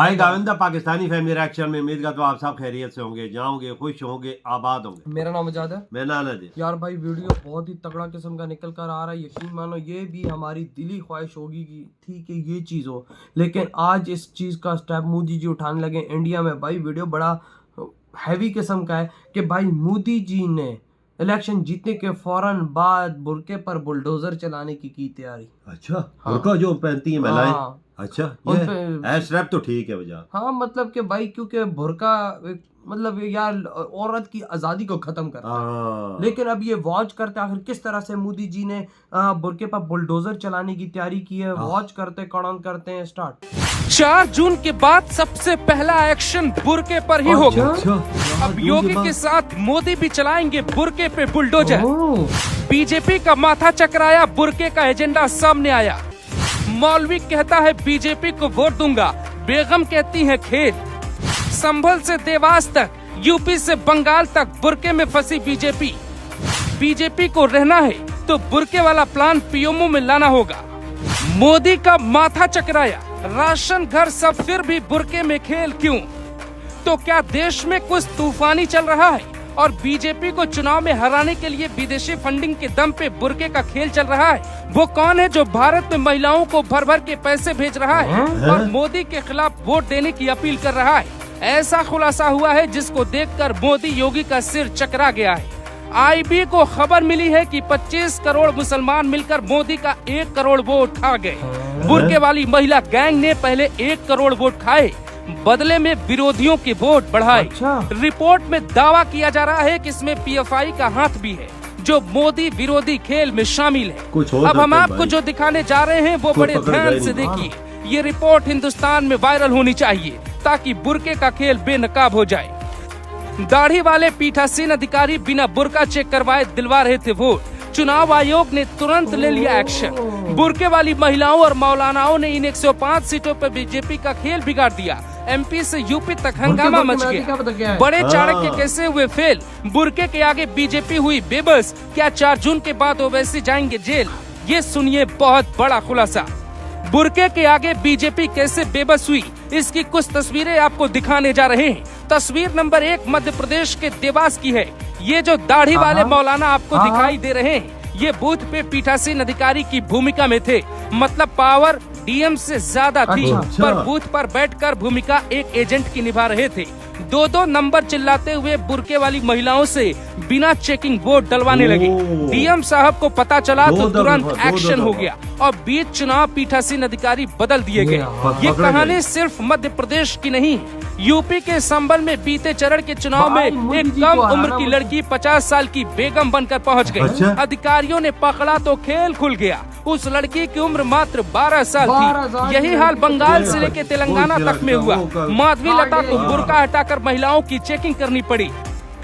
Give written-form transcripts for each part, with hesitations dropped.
भाई गाविंदा Pakistani family reaction में उम्मीद करता हूँ आप सब खैरियत से होंगे, जाओगे, खुश होंगे, आबाद होंगे। मेरा नाम आजाद है। मैं नाना जी। यार भाई वीडियो बहुत ही तगड़ा किस्म का निकल कर आ रहा है। यकीन मानो ये भी हमारी दिली ख्वाहिश होगी कि ठीक है ये चीज़ हो, लेकिन आज इस चीज़ का स्टेप मोदी जी उठाने लगे इंडिया में। भाई वीडियो बड़ा हैवी किस्म का है कि भाई मोदी जी ने इलेक्शन जीतने के फौरन बाद बुरके पर बुलडोजर चलाने की तैयारी। अच्छा, हाँ। बुर्का जो पहनती है महिलाएं। हाँ। अच्छा, उन ये पे- स्ट्रैप तो ठीक है वजह। हाँ मतलब कि भाई क्योंकि बुरका मतलब यार औरत की आज़ादी को ख़त्म करता है। हाँ। लेकिन अब ये वॉच करते आखिर किस तरह से मोदी जी ने बुरके पर बुलडोजर चलाने की तैयारी की है। वॉच करते कौन करते हैं स्टार्ट। 4 जून के बाद सबसे पहला एक्शन बुरके पर ही होगा। अच्छा, अब योगी के साथ मोदी भी चलाएंगे बुरके पे बुलडोजर। ओह, बीजेपी का माथा चकराया, बुरके का एजेंडा सामने आया। मौलवी कहता है बीजेपी को वोट दूंगा, बेगम कहती है खेल। संभल से देवास तक, यूपी से बंगाल तक बुरके में फंसी बीजेपी। बीजेपी को रहना है तो बुरके वाला प्लान पीएमओ में लाना होगा। मोदी का माथा चकराया, राशन घर सब फिर भी बुरके में खेल क्यों? तो क्या देश में कुछ तूफानी चल रहा है और बीजेपी को चुनाव में हराने के लिए विदेशी फंडिंग के दम पे बुरके का खेल चल रहा है? वो कौन है जो भारत में महिलाओं को भर भर के पैसे भेज रहा है और मोदी के खिलाफ वोट देने की अपील कर रहा है? ऐसा खुलासा हुआ है जिसको देखकर मोदी योगी का सिर चकरा गया है। आईबी को खबर मिली है कि 25 करोड़ मुसलमान मिलकर मोदी का 1 करोड़ वोट खा गए। बुरके वाली महिला गैंग ने पहले 1 करोड़ वोट खाए, बदले में विरोधियों के वोट बढ़ाए। अच्छा। रिपोर्ट में दावा किया जा रहा है कि इसमें पीएफआई का हाथ भी है, जो मोदी विरोधी खेल में शामिल है। कुछ और अब हम करते आपको भाई। जो दिखाने जा रहे हैं वो कोई बड़े पकड़ ध्यान गए से नहीं। देखिए। ये रिपोर्ट हिंदुस्तान में वायरल होनी चाहिए ताकि बुरके का खेल बेनकाब हो जाए। दाढ़ी वाले पीठासीन अधिकारी बिना बुरका चेक करवाए दिलवा रहे थे वोट। चुनाव आयोग ने तुरंत ले लिया एक्शन। बुरके वाली महिलाओं और मौलानाओं ने इन 105 सीटों पर बीजेपी का खेल बिगाड़ दिया। एमपी से यूपी तक हंगामा मच गया। बड़े चाणक्य कैसे हुए फेल? बुरके के आगे बीजेपी हुई बेबस। क्या 4 जून के बाद ओवैसी जाएंगे जेल? ये सुनिए बहुत बड़ा खुलासा। बुरके के आगे बीजेपी कैसे बेबस हुई, इसकी कुछ तस्वीरें आपको दिखाने जा रहे हैं। तस्वीर नंबर 1 मध्य प्रदेश के देवास की है। ये जो दाढ़ी वाले मौलाना आपको दिखाई दे रहे हैं, ये बूथ पे पीठासीन अधिकारी की भूमिका में थे। मतलब पावर डीएम से ज्यादा थी। अच्छा। पर बूथ पर बैठकर भूमिका एक एजेंट की निभा रहे थे। 2-2 नंबर चिल्लाते हुए बुरके वाली महिलाओं से बिना चेकिंग वोट डलवाने लगे। डीएम साहब को पता चला तो तुरंत एक्शन हो गया और बीच चुनाव पीठासीन अधिकारी बदल दिए गए। ये कहानी सिर्फ मध्य प्रदेश की नहीं, यूपी के संभल में बीते चरण के चुनाव में एक कम उम्र की लड़की 50 साल की बेगम बनकर पहुंच गई। अच्छा। अधिकारियों ने पकड़ा तो खेल खुल गया। उस लड़की की उम्र मात्र 12 साल 12 थी। साल यही हाल बंगाल से लेकर तेलंगाना तक में हुआ। माधवी लता को बुर्का हटाकर महिलाओं की चेकिंग करनी पड़ी,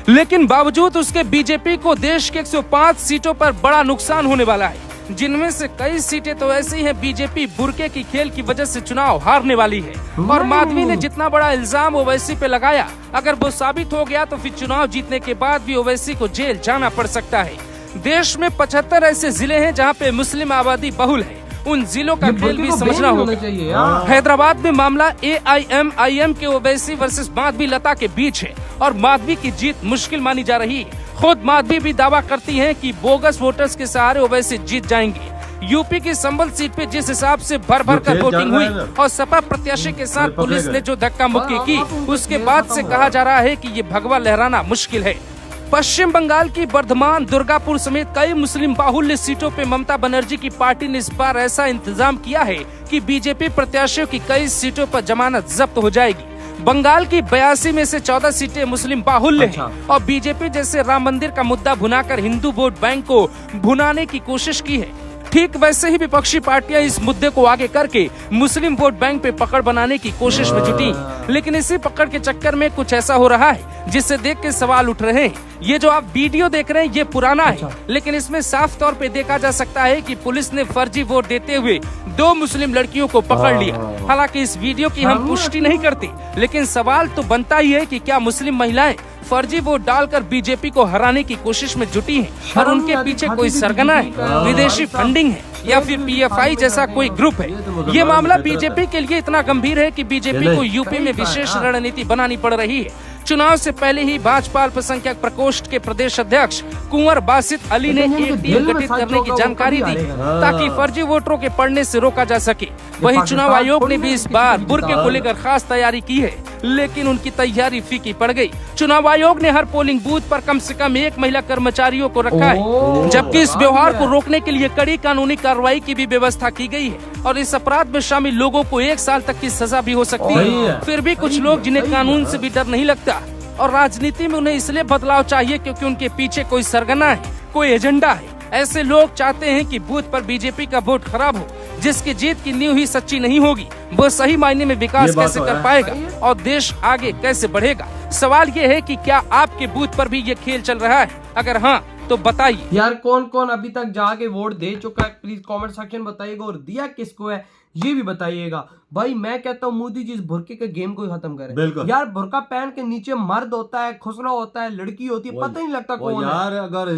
लेकिन बावजूद उसके बीजेपी को देश के 105 सीटों पर बड़ा नुकसान होने वाला है, जिनमें से कई सीटें तो ऐसी हैं बीजेपी बुरके की खेल की वजह से चुनाव हारने वाली है। और माधवी ने जितना बड़ा इल्जाम ओवैसी पे लगाया, अगर वो साबित हो गया तो फिर चुनाव जीतने के बाद भी ओवैसी को जेल जाना पड़ सकता है। देश में 75 ऐसे जिले हैं जहां पे मुस्लिम आबादी बहुल है। उन जिलों का खेल भी समझना होगा। हैदराबाद में मामला AIMIM के ओवैसी वर्सेस माधवी लता के बीच है और माधवी की जीत मुश्किल मानी जा रही है। खुद माधवी भी दावा करती हैं कि बोगस वोटर्स के सहारे ओवैसी जीत जाएंगे। यूपी की संभल सीट पे जिस हिसाब से भर भर कर वोटिंग हुई और सपा प्रत्याशी के साथ पुलिस ने जो धक्का मुक्की की, उसके बाद से कहा जा रहा है कि ये भगवा लहराना मुश्किल है। पश्चिम बंगाल की बर्धमान, दुर्गापुर समेत कई मुस्लिम बाहुल्य सीटों पे ममता बनर्जी की पार्टी ने इस बार ऐसा इंतजाम किया है कि बीजेपी प्रत्याशियों की कई सीटों पर जमानत जब्त हो जाएगी। बंगाल की 82 में से 14 सीटें मुस्लिम बाहुल्य हैं और बीजेपी जैसे राम मंदिर का मुद्दा भुनाकर हिंदू वोट बैंक को भुनाने की कोशिश की है। ठीक वैसे ही विपक्षी पार्टियां इस मुद्दे को आगे करके मुस्लिम वोट बैंक पे पकड़ बनाने की कोशिश में जुटी। लेकिन इसी पकड़ के चक्कर में कुछ ऐसा हो रहा है जिससे देख के सवाल उठ रहे हैं। ये जो आप वीडियो देख रहे हैं ये पुराना है, लेकिन इसमें साफ तौर पे देखा जा सकता है कि पुलिस ने फर्जी वोट देते हुए 2 मुस्लिम लड़कियों को पकड़ लिया। हालांकि इस वीडियो की हम पुष्टि नहीं करते, लेकिन सवाल तो बनता ही है कि क्या मुस्लिम महिलाएं फर्जी वोट डालकर बीजेपी को हराने की कोशिश में जुटी हैं और शर्म नहीं उनके आती, पीछे खाती कोई भी सरगना बीजेपी का है, है, विदेशी भाई साहब। फंडिंग है या फिर पीएफआई जैसा कोई ग्रुप है। ये मामला बीजेपी के लिए इतना गंभीर है कि बीजेपी को यूपी में विशेष रणनीति बनानी पड़ रही है। चुनाव से पहले ही भाजपा अल्पसंख्यक प्रकोष्ठ के प्रदेश अध्यक्ष कुंवर बासित अली ने एक टीम गठित करने की जानकारी दी ताकि फर्जी वोटरों के पड़ने से रोका जा सके। वहीं चुनाव आयोग ने भी इस बार बुर्के को लेकर खास तैयारी की है, लेकिन उनकी तैयारी फीकी पड़ गई। चुनाव आयोग ने हर पोलिंग बूथ पर कम से कम एक महिला कर्मचारियों को रखा है, जबकि इस व्यवहार को रोकने के लिए कड़ी कानूनी कार्रवाई की भी व्यवस्था की गई है और इस अपराध में शामिल लोगों को 1 साल तक की सजा भी हो सकती है। फिर भी कुछ लोग जिन्हें कानून से भी डर नहीं लगता और राजनीति में उन्हें इसलिए बदलाव चाहिए क्योंकि उनके पीछे कोई सरगना है, कोई एजेंडा है। ऐसे लोग चाहते हैं कि बूथ पर बीजेपी का वोट खराब हो, जिसकी जीत की नींव ही सच्ची नहीं होगी। वो सही मायने में विकास कैसे कर पाएगा और देश आगे कैसे बढ़ेगा। सवाल ये है कि क्या आपके बूथ पर भी ये खेल चल रहा है? अगर हाँ तो बताइए। यार कौन कौन अभी तक जाके वोट दे चुका है, प्लीज कमेंट सेक्शन बताइएगा, और दिया किसको है ये भी बताइएगा। भाई मैं कहता हूँ मोदी जी इस बुरके के गेम को ही खत्म करें। यार बुरका पहन के नीचे मर्द होता है, खुसरा होता है, लड़की होती है, पता ही नहीं लगता कौन यार है। अगर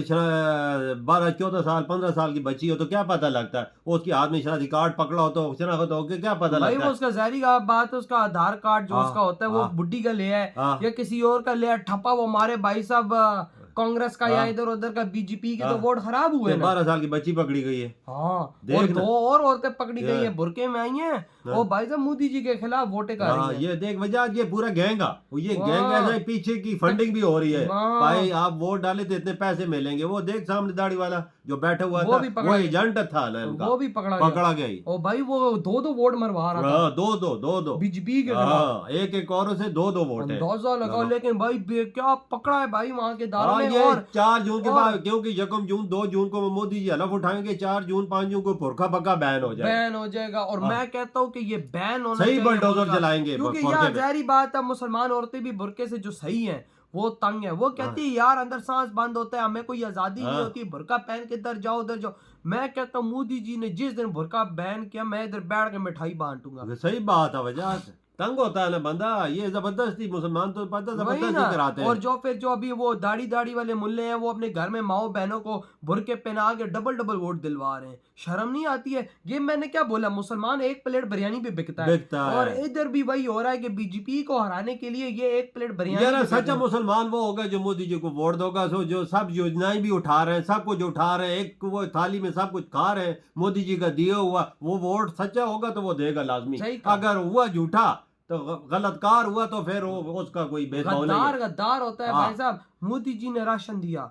12-14 साल 15 साल की बच्ची हो तो क्या पता लगता है, वो उसके हाथ में शनाख्ती कार्ड पकड़ा हो तो शनाख्त हो क्या पता लगता है। वो उसका जहरी का बात है, उसका आधार कार्ड जो उसका होता है वो बुड्ढी का ले है या किसी और का ले है, ठप्पा वो हमारे भाई साहब कांग्रेस का या इधर उधर का बीजेपी के तो वोट खराब हुए। 12 साल की बच्ची पकड़ी गई है। और 2 और औरतें पकड़ी गई है, बुरके में आई हैं और भाई साहब मोदी जी के खिलाफ वोटे कर रही हैं। ये देख वजह ये पूरा गैंग ये गैंग ऐसा पीछे की फंडिंग भी हो रही है। भाई आप वोट डाले तो इतने पैसे मिलेंगे। वो देख सामने दाढ़ी वाला जो बैठा हुआ था वो एजेंट था ना इनका, वो भी पकड़ा गया। और भाई वो 2 वोट मरवा रहा था, 2 बीजेपी के खिलाफ। एक और से 2 वोट है, 2 लगाओ। लेकिन भाई क्या पकड़ा है भाई वहाँ के दारों में। ये 4 जून के बाद, क्योंकि 1 जून 2 जून को मोदी जी हलफ उठाएंगे, 4 जून 5 जून को बुर्का पक्का बैन हो जाएगा। और मैं कहता हूँ कि ये बैन होना सही बुलडोजर चलाएंगे, क्योंकि यार जाहिर बात है मुसलमान औरतें भी बुरके से जो सही हैं वो तंग है। वो कहती है यार अंदर सांस बंद होता है, हमें कोई आजादी नहीं होती, बुरका पहन के इधर जाओ उधर जाओ। मैं कहता हूँ मोदी जी ने जिस दिन बुरका बैन किया मैं इधर बैठ के मिठाई बांटूंगा। सही बात है, वजह से तंग होता है ना बंदा। ये जबरदस्ती मुसलमान तो पता जबरदस्ती कराते हैं। और जो अभी वो दाढ़ी वाले मुल्ले हैं वो अपने घर में माओ बहनों को बुरके पहना के डबल वोट दिलवा रहे हैं। शर्म नहीं आती है? ये मैंने क्या बोला, मुसलमान 1 प्लेट बिरयानी पे बिकता है और इधर भी वही हो रहा है कि बीजेपी को हराने के लिए ये 1 प्लेट बिरयानी। सच्चा मुसलमान वो होगा जो मोदी जी को वोट दोगा, सो जो सब योजनाएं भी उठा रहे हैं, सब कुछ उठा रहे हैं, एक वो थाली में सब कुछ खा रहे हैं मोदी जी का दिया हुआ, वो वोट सच्चा होगा तो वो देगा लाजमी। अगर हुआ झूठा तो गलतकार हुआ तो फिर उसका कोई भेदभाव नहीं है। गद्दार होता है भाई साहब। मोदी जी ने राशन दिया,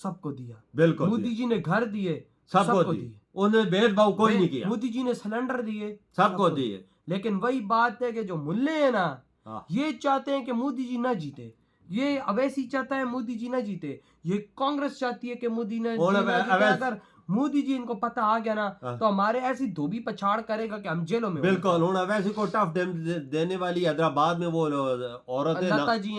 सबको दिया। बिल्कुल। मोदी जी ने घर दिए, सबको दिए। उन्हें भेदभाव कोई नहीं किया। मोदी जी ने सिलेंडर दिए, सबको दिए। लेकिन वही बात है कि जो मुल्ले हैं ना ये चाहते हैं कि मोदी जी ना जीते। ये अवैसी चाहता है मोदी जी ना जीते, ये कांग्रेस चाहती है कि मोदी ना जीते। अगर मोदी जी इनको पता आ गया ना तो हमारे ऐसी धोबी पछाड़ करेगा कि हम जेलों में। बिल्कुल। वैसे को टफ टाइम देने वाली हैदराबाद में वो औरत है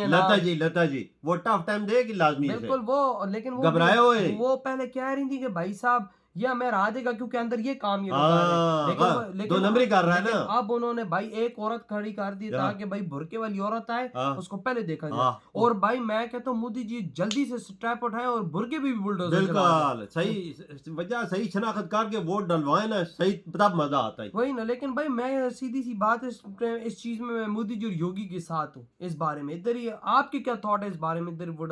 लता जी वो टफ टाइम देगी लाजमी। बिल्कुल। वो लेकिन वो घबराए हुए वो पहले कह रही थी कि भाई साहब ये हमें हरा देगा क्योंकि अंदर ये काम ये लेकिन 2 नंबरी कर रहा है ना। अब उन्होंने भाई एक औरत खड़ी कर दी ताकि भाई बुरके वाली औरत आए उसको पहले देखा जाए। और भाई मैं कहता हूँ मोदी जी जल्दी से स्टेप उठाएं और बुरके भी बुलडोजर। बिल्कुल सही वजह सही शनाख्त करके वोट डलवाए ना, सही तब मजा आता है। वही ना। लेकिन भाई मैं सीधी सी बात इस चीज में मैं मोदी जी और योगी के साथ हूँ इस बारे में। इधर ही आपके क्या थॉट है इस बारे में? इधर वोट